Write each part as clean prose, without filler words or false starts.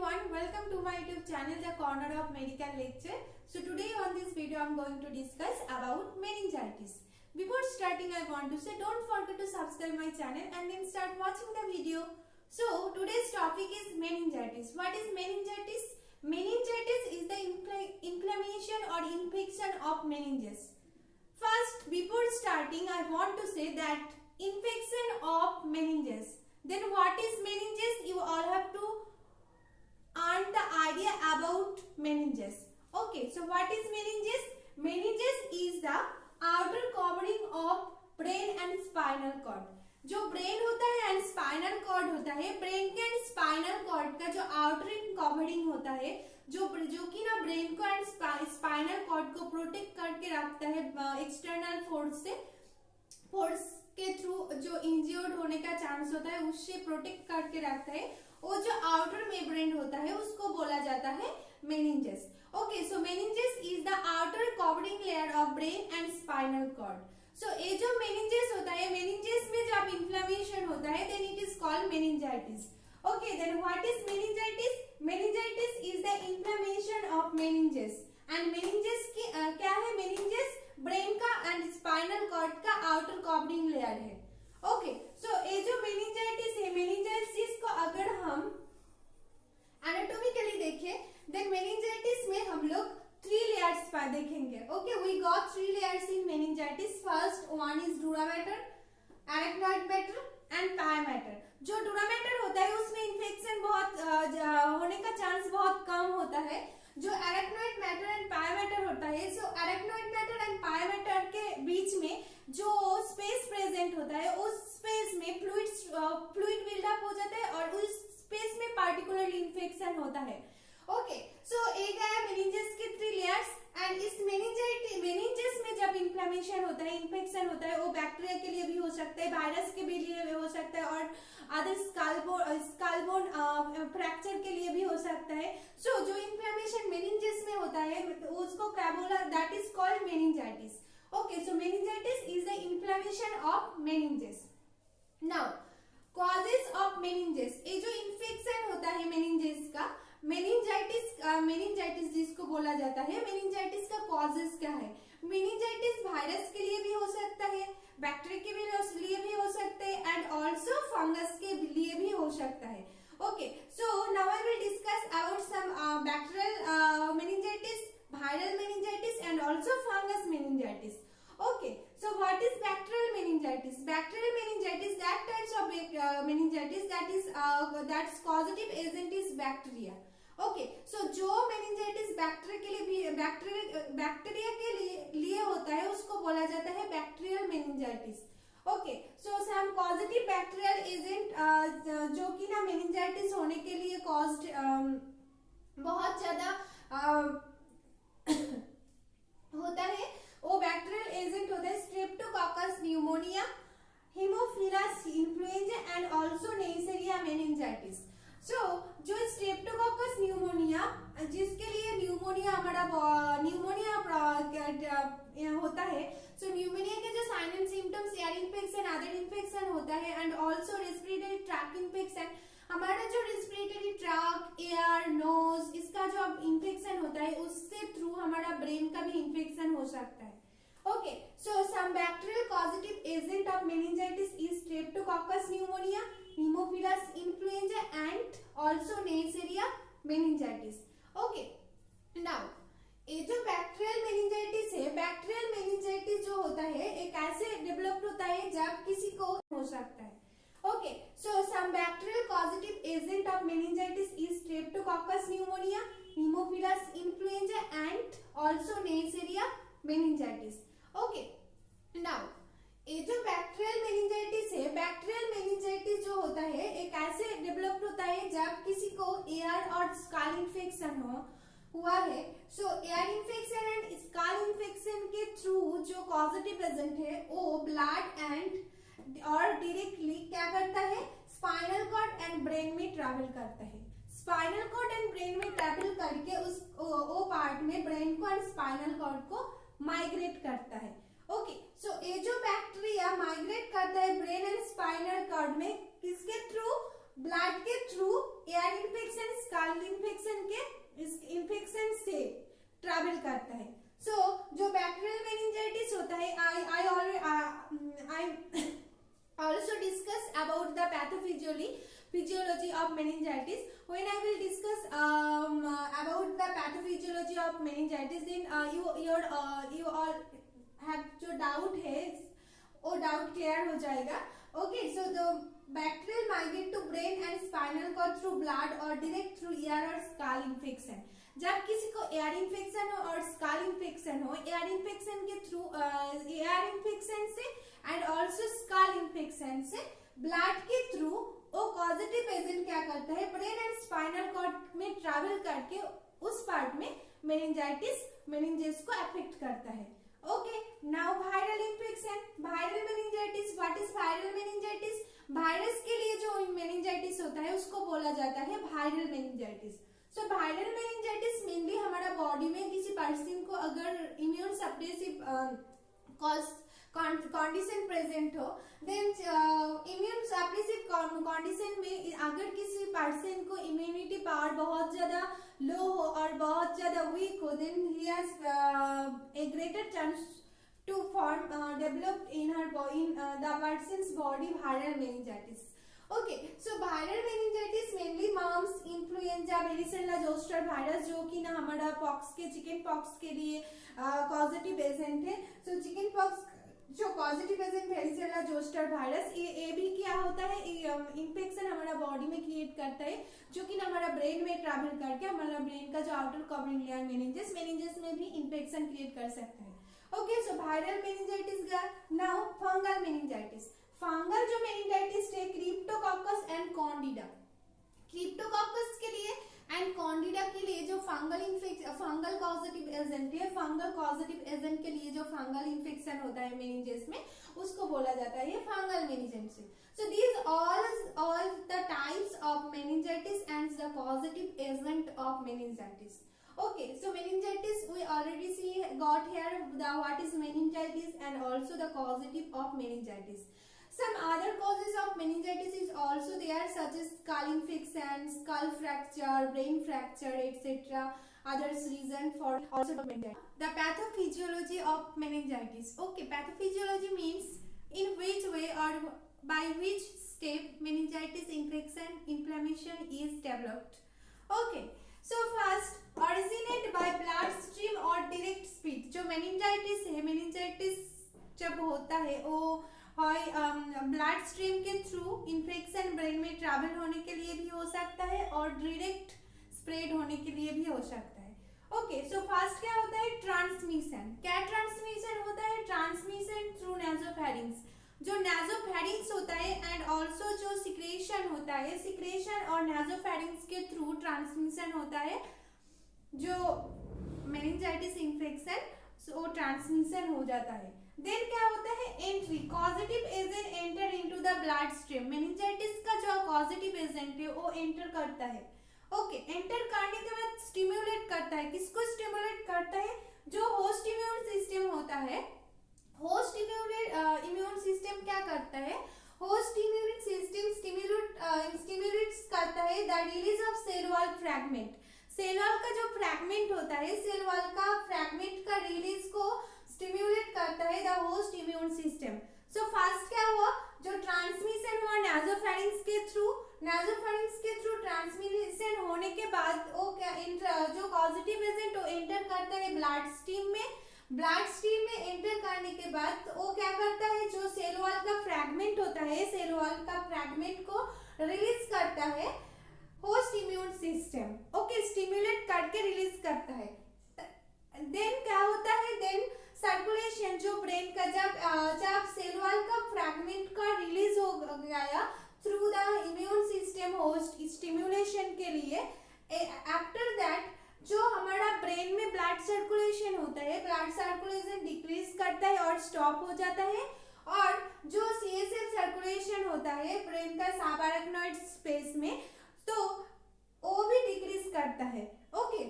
everyone, welcome to my YouTube channel, The Corner of Medical Lecture. So today on this video, I am going to discuss about meningitis. Before starting, I want to say don't forget to subscribe my channel and then start watching the video. So today's topic is meningitis. What is meningitis? Meningitis is the inflammation or infection of meninges. First, before starting, I want to say that infection of meninges. Then what is meninges? You all have to earn the idea about meninges. Okay, so what is meninges? Meninges is the outer covering of brain and spinal cord. जो brain होता है and spinal cord होता है, brain के and spinal cord का जो outer covering होता है, जो कि ना ब्रेन को एंड स्पाइनल कॉर्ड को प्रोटेक्ट करके रखता है एक्सटर्नल फोर्स से, फोर्स के थ्रू जो इंज्योर्ड होने का चांस होता है उससे प्रोटेक्ट करके रखता है, वो जो आउटर मेम्ब्रेन होता है उसको बोला जाता है meninges. Okay, so meninges is the outer covering layer of brain and spinal cord. So ये जो मेनिंजेस होता है, मेनिंजेस में जब इन्फ्लेमेशन होता है then it is called meningitis. Okay, then what is meningitis? Meningitis is the inflammation of meninges. And meninges की क्या है? मेनिंजेस ब्रेन का एंड स्पाइनल कॉर्ड का आउटर कवरिंग लेयर है. ओके, सो ये जो मेनिंजाइटिस है, मेनिंजाइटिस को अगर हम एनाटॉमिकली देखें देन मेनिंजाइटिस में हम लोग 3 layers देखेंगे. Okay, we got 3 layers in meningitis. First one is dura mater, arachnoid mater and pia mater. जो डूरा मैटर होता है उसमें इन्फेक्शन बहुत होने का चांस बहुत कम होता है. जो arachnoid mater and pia matter होता है, सो arachnoid mater and pia matter के बीच में जो स्पेस प्रेजेंट होता है उस स्पेस में फ्लूइड बिल्डअप हो जाता है और उस स्पेस में पार्टिकुलरली इन्फेक्शन होता है. ओके, सो ये गया मेनिंजेस के 3 लेयर्स. एंड इस मेनिंजेस में जब इन्फ्लेमेशन होता है, इन्फेक्शन होता है, वो बैक्टीरिया के लिए भी हो सकता है, वायरस के भी लिए हो सकता है और अदर स्कालबोन फ्रैक्चर के लिए भी हो सकता है. सो जो इन्फ्लेमेशन मेनिंजेस में होता है उसको क्या बोला? That is called meningitis. Okay, so meningitis is the inflammation of meninges. Now causes of meninges, ये जो इन्फेक्शन होता है मेनिंजेस का, मेनिंजाइटिस जिसको बोला जाता है, मेनिंजाइटिस का कॉजेस क्या है? मेनिंजाइटिस वायरस के लिए भी हो सकता है, बैक्टीरिया के लिए भी हो सकता है एंड ऑल्सो फंगस के लिए भी हो सकता है. Okay, so now I will discuss about some bacterial meningitis, viral meningitis and also fungus meningitis. Okay, so what is bacterial meningitis? Bacterial meningitis, that types of meningitis that's causative agent is bacteria. Okay, so जो meningitis bacteria के लिए होता है उसको बोला जाता है bacterial meningitis. Okay, so some causative bacterial agent जो कि ना meningitis होने के लिए caused बहुत ज्यादा होता है, वो बैक्टीरियल एजेंट होता है Streptococcus pneumonia, Haemophilus influenza and also Neisseria meningitis. So जो स्ट्रेप्टोकोकस न्यूमोनिया, जिसके लिए न्यूमोनिया होता है, सो न्यूमोनिया के जो sign and symptoms ear infection, other infection होता है and also respiratory tract infection. हमारा जो रेस्पिरेटरी ट्रैक्ट, एयर, नोज, इसका जो इन्फेक्शन होता है उससे थ्रू हमारा ब्रेन का भी इन्फेक्शन हो सकता है. Okay, so some bacterial causative agent of meningitis is Streptococcus pneumonia, Haemophilus influenza and also Neisseria meningitis. Okay, now ये जो बैक्टीरियल मेनिंजाइटिस है, बैक्टीरियल मेनिंजाइटिस जो होता है एक ऐसे डेवलप होता है जब किसी को हो सकता है. Okay, so some bacterial causative agent of meningitis is Streptococcus pneumonia, Haemophilus influenza and also Neisseria meningitis. Okay, now ये जो बैक्टीरियल मेनिंजाइटिस है, बैक्टीरियल मेनिंजाइटिस जो होता है एक ऐसे डेवलप होता है जब किसी को एयर और स्काल इन्फेक्शन हुआ है. सो air infection and scale infection के थ्रू जो कॉजेटिव एजेंट है वो ब्लड एंड और डायरेक्टली क्या करता है? स्पाइनल कॉर्ड एंड ब्रेन में ट्रैवल करता है. स्पाइनल कॉर्ड एंड ब्रेन में ट्रैवल करके उस वो पार्ट में ब्रेन को एंड स्पाइनल कॉर्ड को माइग्रेट करता है. ओके, सो ये जो बैक्टीरिया माइग्रेट करता है ब्रेन एंड स्पाइनल कॉर्ड में, किसके थ्रू? ब्लड के through ear infection, skull skull infection से ट्रैवल करता है। सो जो बैक्टीरियल मेनिंजाइटिस होता है, I also discuss about the pathophysiology of meningitis. When I will discuss about the pathophysiology of meningitis, then you all have जो doubt है वो doubt clear हो जाएगा। Okay, so the bacterial migrate to brain and spinal cord through blood और direct through ear और skull infection. जब किसी को एयर इन्फेक्शन हो और स्कल इन्फेक्शन हो, एयर इन्फेक्शन के थ्रू एयर इन्फेक्शन से एंड ऑल्सो स्कल इन्फेक्शन से ब्लड के थ्रू वो पॉजिटिव एजेंट क्या करता है, ब्रेन एंड स्पाइनल कॉर्ड में ट्रैवल करके उस पार्ट में मेनिंजाइटिस को अफेक्ट करता है। Okay, now viral infection, viral meningitis. What is viral meningitis? Virus के लिए जो मेनिंजाइटिस होता है उसको बोला जाता है viral meningitis. So viral meningitis mainly हमारा बॉडी में किसी पर्सन को अगर इम्यून सप्रेसिव कंडीशन प्रेजेंट हो, देन इम्यून सप्रेसिव कंडीशन में अगर किसी पर्सन को इम्यूनिटी पावर बहुत ज्यादा लो हो और बहुत ज्यादा वीक हो, then he has a greater chance to form developed in the person's body viral meningitis. Okay, so viral meningitis mainly mumps, influenza, varicella zoster virus जो कि ना हमारा पॉक्स के चिकन पॉक्स के लिए पॉजिटिव एजेंट है। So chicken pox जो positive agent varicella zoster virus, ये भी क्या होता है, इन्फेक्शन हमारा बॉडी में क्रिएट करता है जो कि ना हमारा ब्रेन में ट्रैवल करके हमारा ब्रेन का जो आउटर कवरिंग लेयर मेनिंजेस में भी इन्फेक्शन क्रिएट कर सकता है। ओके, सो वायरल मेनिंजाइटिस गया। Now fungal meningitis. फंगल जो मेनिंजाइटिस है, क्रिप्टोकोकस एंड कॉन्डिडा। क्रिप्टोकोकस के लिए एंड कॉन्डिडा के लिए जो फंगल कॉजेटिव एजेंट है, फंगल कॉजेटिव एजेंट के लिए जो फंगल इन्फेक्शन होता है मेनिंजेस में, उसको बोला जाता है fungal meningitis. So these all the types of meningitis and the causative agent of meningitis. Okay, so meningitis we already got here what is meningitis and also the causative of meningitis. Some other causes of meningitis is also there, such as skull infection, skull fracture, brain fracture, etc. Others reason for also meningitis. The pathophysiology of meningitis. Okay, pathophysiology means in which way or by which step meningitis infection inflammation is developed. Okay, so first originate by blood stream or direct speed. जो meningitis है, meningitis जब होता है वो blood stream के through infection brain में travel होने के लिए भी हो सकता है और डायरेक्ट स्प्रेड होने के लिए भी हो सकता है। ओके, सो फर्स्ट क्या होता है, ट्रांसमिशन। क्या ट्रांसमिशन होता है? Transmission through nasopharynx. जो नासोफैरिंक्स होता है एंड ऑल्सो जो सिक्रेशन होता है, सिक्रेशन और नासोफैरिंक्स के थ्रू ट्रांसमिशन होता है जो मेनिंजाइटिस इन्फेक्शन, सो ट्रांसमिशन हो जाता है। देन क्या होता है, entry. Positive agent enter into the blood stream. Meningitis का जो पॉजिटिव एजेंट है वो एंटर करता है। ओके, एंटर करने के बाद स्टिम्युलेट करता है। किसको स्टिम्युलेट करता है? जो होस्ट इम्यून सिस्टम होता है। होस्ट इम्यून सिस्टम क्या करता है? होस्ट इम्यून सिस्टम स्टिम्युलेट्स करता है the release of cell wall fragment. Cell wall का जो फ्रैगमेंट होता है, सेल वॉल का फ्रैगमेंट का रिलीज को स्टिम्युलेट करता है the host immune system. So first क्या हुआ, जो ट्रांसमिशन हुआ नासोफैरिंक्स के थ्रू, नासोफैरिंक्स के थ्रू ट्रांसमिशन होने के बाद वो क्या जो पॉजिटिव एजेंट वो एंटर करता है ब्लड स्ट्रीम में। ब्लड स्ट्रीम में एंटर करने के बाद वो क्या करता है, जो सेल वॉल का फ्रैगमेंट होता है, सेल वॉल का फ्रैगमेंट को रिलीज करता है host immune system. Okay, stimulate करके रिलीज करता है। देन क्या होता है, देन सर्कुलेशन, जो ब्रेन का जब सेल वॉल का फ्रैगमेंट का रिलीज हो गया through the immune system host stimulation के लिए, आफ्टर दैट जो हमारा ब्रेन में ब्लड सर्कुलेशन होता है, ब्लड सर्कुलेशन डिक्रीज करता है और स्टॉप हो जाता है, और जो सीएसएफ सर्कुलेशन होता है ब्रेन का सबआरेक्नॉइड स्पेस में, तो वो भी डिक्रीज करता है। Okay,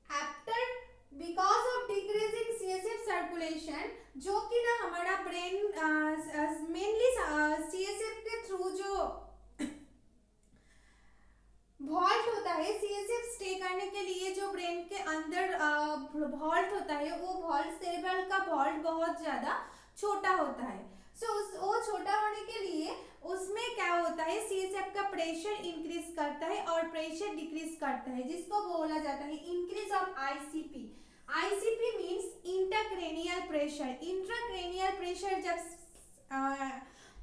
after because of decreasing CSF circulation, जो कि ना हमारा ब्रेन मेनली सीएसएफ के थ्रू जो वॉल्ट होता है, सीएसएफ के लिए जो ब्रेन के अंदर वॉल्ट होता है, वो वॉल्ट सेरेब्रल का वॉल्ट बहुत ज्यादा छोटा होता है। वो छोटा होने के लिए उसमें क्या होता है, CSF का प्रेशर इंक्रीज करता है और प्रेशर डिक्रीज करता है, जिसको बोला जाता है increase of ICP। ICP means intracranial pressure. Intracranial pressure जब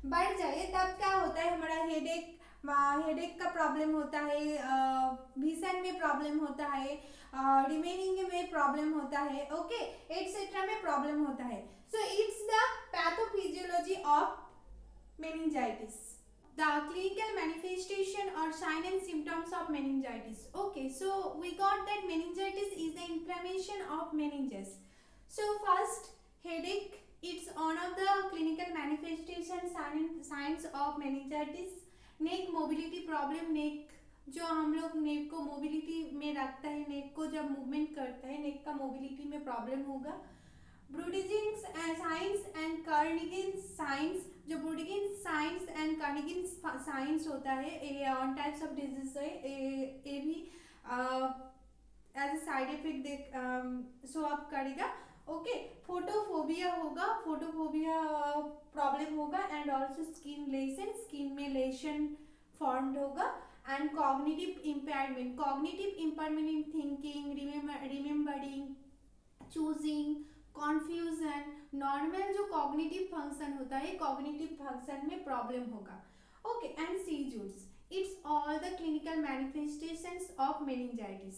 बढ़ जाए तब क्या होता है, हमारा हेडेक का प्रॉब्लम होता है, विजन में प्रॉब्लम होता है, रिमेनिंग में प्रॉब्लम होता है, ओके, एटसेट्रा में प्रॉब्लम होता है। So it's the pathophysiology of meningitis. The clinical manifestation or sign and symptoms of meningitis. Okay, so we got that meningitis is the inflammation of meninges. So first, headache. It's one of the clinical manifestation signs of meningitis. Neck mobility problem. neck जो हम लोग नेक को mobility में रखता है, नेक को जब movement करता है, नेक का मोबिलिटी में प्रॉब्लम होगा। ब्रूडिजिंग साइंस एंड कार्निगिन साइंस, जो ब्रूडिजिंग साइंस एंड कार्निगिन साइंस होता है, ये ऑन टाइप्स ऑफ डिजीज है, ये भी एज ए साइड इफेक्ट देख शो अप करेगा, ओके। फोटोफोबिया होगा, फोटोफोबिया प्रॉब्लम होगा, एंड ऑल्सो स्किन में लेशन फॉर्म्ड होगा, and cognitive impairment in thinking, remembering, choosing, confusion, normal जो कॉग्निटिव फंक्शन होता है, कॉग्निटिव फंक्शन में प्रॉब्लम होगा, okay. And seizures, it's all the clinical manifestations of meningitis.